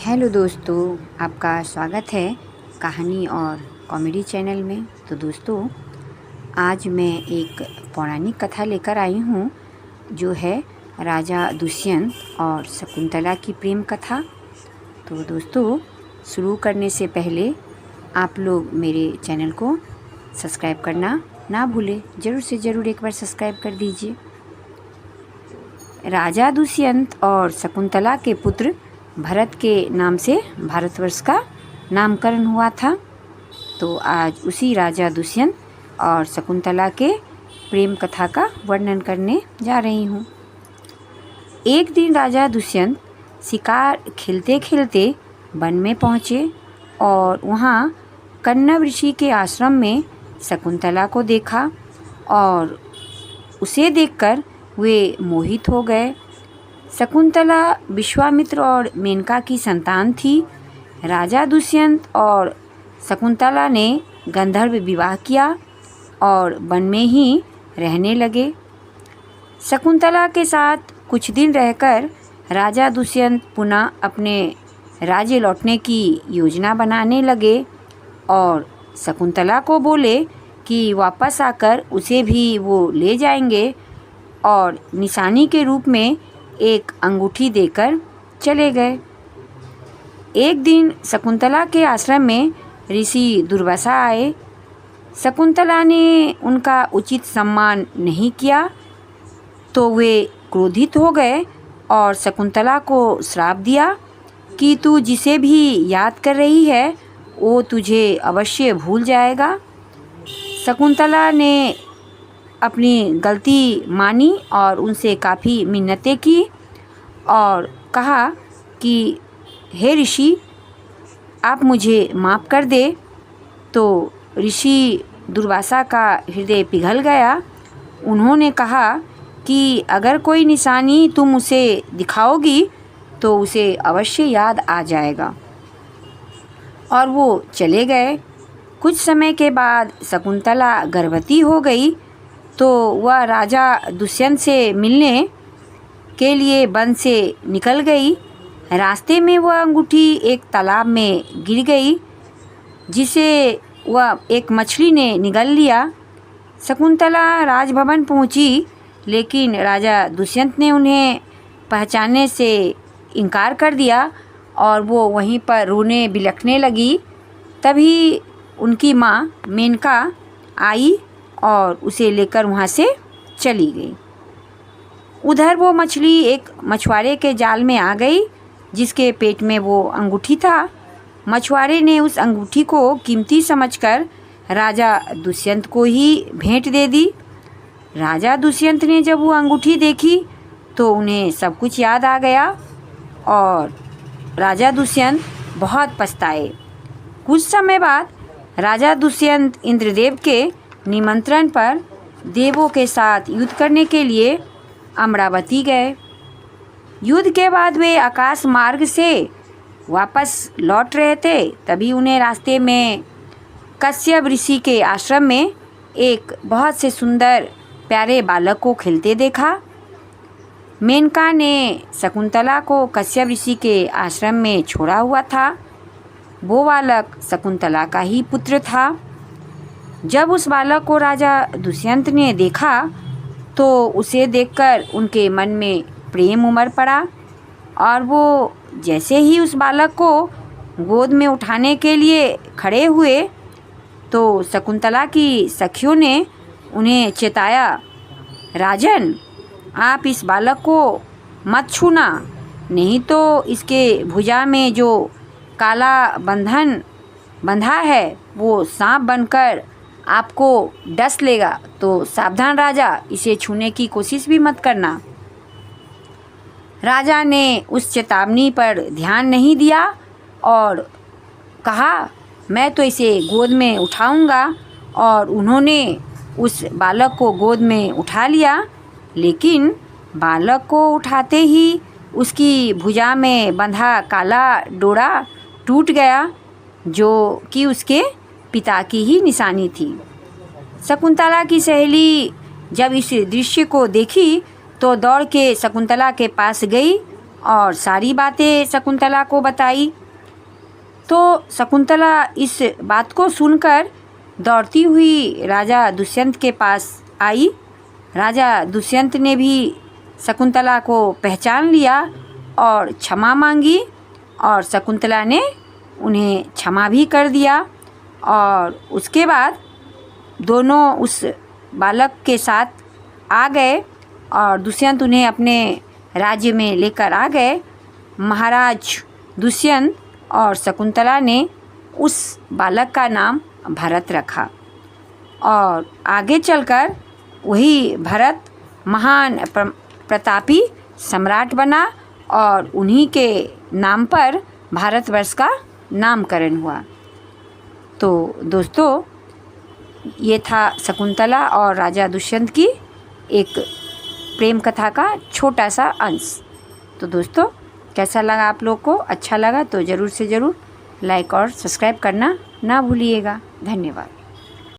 Hello दोस्तों, आपका स्वागत है कहानी और कॉमेडी चैनल में। तो दोस्तों, आज मैं एक पौराणिक कथा लेकर आई हूँ जो है राजा दुष्यंत और शकुंतला की प्रेम कथा। तो दोस्तों, शुरू करने से पहले आप लोग मेरे चैनल को सब्सक्राइब करना ना भूलें। ज़रूर से ज़रूर एक बार सब्सक्राइब कर दीजिए। राजा दुष्यंत और शकुंतला के पुत्र भरत के नाम से भारतवर्ष का नामकरण हुआ था। तो आज उसी राजा दुष्यंत और शकुंतला के प्रेम कथा का वर्णन करने जा रही हूँ। एक दिन राजा दुष्यंत शिकार खेलते खेलते वन में पहुँचे और वहाँ कण्व ऋषि के आश्रम में शकुंतला को देखा और उसे देखकर वे मोहित हो गए। शकुंतला विश्वामित्र और मेनका की संतान थी। राजा दुष्यंत और शकुंतला ने गंधर्व विवाह किया और वन में ही रहने लगे। शकुंतला के साथ कुछ दिन रहकर राजा दुष्यंत पुनः अपने राज्य लौटने की योजना बनाने लगे और शकुंतला को बोले कि वापस आकर उसे भी वो ले जाएंगे और निशानी के रूप में एक अंगूठी देकर चले गए। एक दिन शकुंतला के आश्रम में ऋषि दुर्वासा आए। शकुंतला ने उनका उचित सम्मान नहीं किया तो वे क्रोधित हो गए और शकुंतला को श्राप दिया कि तू जिसे भी याद कर रही है वो तुझे अवश्य भूल जाएगा। शकुंतला ने अपनी गलती मानी और उनसे काफ़ी मिन्नतें की और कहा कि हे ऋषि, आप मुझे माफ़ कर दे। तो ऋषि दुर्वासा का हृदय पिघल गया। उन्होंने कहा कि अगर कोई निशानी तुम उसे दिखाओगी तो उसे अवश्य याद आ जाएगा, और वो चले गए। कुछ समय के बाद शकुंतला गर्भवती हो गई तो वह राजा दुष्यंत से मिलने के लिए वन से निकल गई। रास्ते में वह अंगूठी एक तालाब में गिर गई जिसे वह एक मछली ने निगल लिया। शकुंतला राजभवन पहुंची, लेकिन राजा दुष्यंत ने उन्हें पहचानने से इनकार कर दिया और वो वहीं पर रोने बिलखने लगी। तभी उनकी माँ मेनका आई और उसे लेकर वहाँ से चली गई। उधर वो मछली एक मछुआरे के जाल में आ गई जिसके पेट में वो अंगूठी था। मछुआरे ने उस अंगूठी को कीमती समझकर राजा दुष्यंत को ही भेंट दे दी। राजा दुष्यंत ने जब वो अंगूठी देखी तो उन्हें सब कुछ याद आ गया और राजा दुष्यंत बहुत पछताए। कुछ समय बाद राजा दुष्यंत इंद्रदेव के निमंत्रण पर देवों के साथ युद्ध करने के लिए अमरावती गए। युद्ध के बाद वे आकाश मार्ग से वापस लौट रहे थे। तभी उन्हें रास्ते में कश्यप ऋषि के आश्रम में एक बहुत से सुंदर प्यारे बालक को खेलते देखा। मेनका ने शकुंतला को कश्यप ऋषि के आश्रम में छोड़ा हुआ था। वो बालक शकुंतला का ही पुत्र था। जब उस बालक को राजा दुष्यंत ने देखा तो उसे देखकर उनके मन में प्रेम उमड़ पड़ा और वो जैसे ही उस बालक को गोद में उठाने के लिए खड़े हुए तो शकुंतला की सखियों ने उन्हें चेताया, राजन, आप इस बालक को मत छूना, नहीं तो इसके भुजा में जो काला बंधन बंधा है वो सांप बनकर आपको डस लेगा, तो सावधान राजा, इसे छूने की कोशिश भी मत करना। राजा ने उस चेतावनी पर ध्यान नहीं दिया और कहा, मैं तो इसे गोद में उठाऊंगा। और उन्होंने उस बालक को गोद में उठा लिया, लेकिन बालक को उठाते ही उसकी भुजा में बंधा काला डोरा टूट गया जो कि उसके पिता की ही निशानी थी। शकुंतला की सहेली जब इस दृश्य को देखी तो दौड़ के शकुंतला के पास गई और सारी बातें शकुंतला को बताई। तो शकुंतला इस बात को सुनकर दौड़ती हुई राजा दुष्यंत के पास आई। राजा दुष्यंत ने भी शकुंतला को पहचान लिया और क्षमा मांगी और शकुंतला ने उन्हें क्षमा भी कर दिया। और उसके बाद दोनों उस बालक के साथ आ गए और दुष्यंत उन्हें अपने राज्य में लेकर आ गए। महाराज दुष्यंत और शकुंतला ने उस बालक का नाम भरत रखा और आगे चलकर वही भरत महान प्रतापी सम्राट बना और उन्हीं के नाम पर भारतवर्ष का नामकरण हुआ। तो दोस्तों, ये था शकुंतला और राजा दुष्यंत की एक प्रेम कथा का छोटा सा अंश। तो दोस्तों, कैसा लगा आप लोग को? अच्छा लगा तो ज़रूर से ज़रूर लाइक और सब्सक्राइब करना ना भूलिएगा। धन्यवाद।